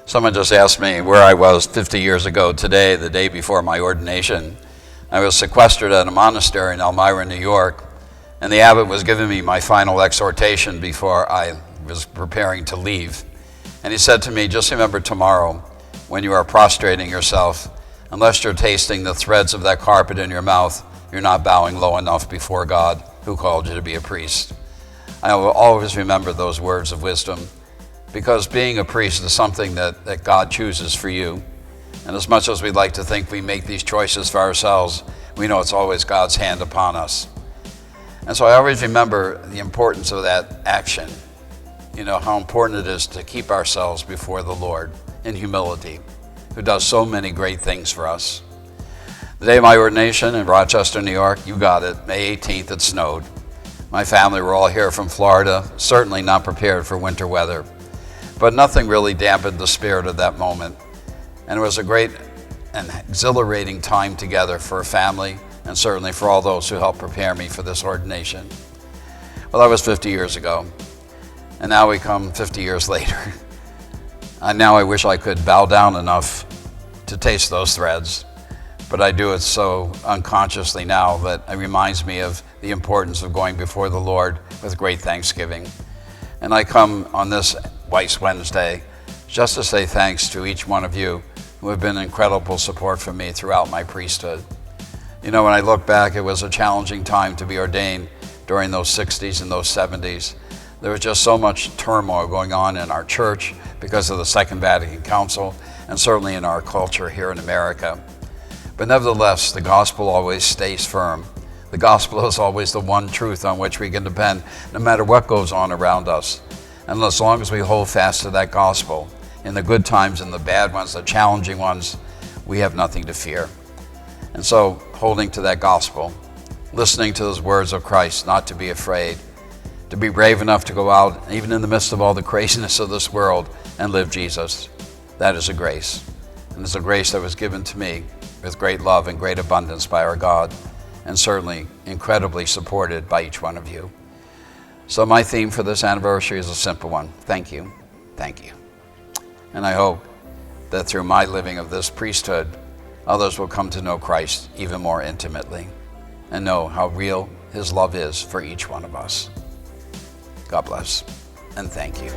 Someone just asked me where I was 50 years ago today, the day before my ordination. I was sequestered at a monastery in Elmira, New York, and the abbot was giving me my final exhortation before I was preparing to leave. And he said to me, just remember tomorrow, when you are prostrating yourself, unless you're tasting the threads of that carpet in your mouth, you're not bowing low enough before God, who called you to be a priest. I will always remember those words of wisdom, because being a priest is something that God chooses for you. And as much as we'd like to think we make these choices for ourselves, we know it's always God's hand upon us. And so I always remember the importance of that action. You know, how important it is to keep ourselves before the Lord in humility, who does so many great things for us. The day of my ordination in Rochester, New York, you got it, May 18th, it snowed. My family were all here from Florida, certainly not prepared for winter weather. But nothing really dampened the spirit of that moment. And it was a great and exhilarating time together for a family, and certainly for all those who helped prepare me for this ordination. Well, that was 50 years ago. And now we come 50 years later. And now I wish I could bow down enough to taste those threads, but I do it so unconsciously now that it reminds me of the importance of going before the Lord with great thanksgiving. And I come on this Weiss Wednesday just to say thanks to each one of you who have been incredible support for me throughout my priesthood. You know, when I look back, it was a challenging time to be ordained during those 60s and those 70s. There was just so much turmoil going on in our church because of the Second Vatican Council, and certainly in our culture here in America. But nevertheless, the gospel always stays firm. The gospel is always the one truth on which we can depend, no matter what goes on around us. And as long as we hold fast to that gospel, in the good times and the bad ones, the challenging ones, we have nothing to fear. And so, holding to that gospel, listening to those words of Christ, not to be afraid, to be brave enough to go out, even in the midst of all the craziness of this world, and live Jesus. That is a grace. And it's a grace that was given to me with great love and great abundance by our God, and certainly incredibly supported by each one of you. So my theme for this anniversary is a simple one. Thank you. Thank you. And I hope that through my living of this priesthood, others will come to know Christ even more intimately and know how real his love is for each one of us. God bless, and thank you.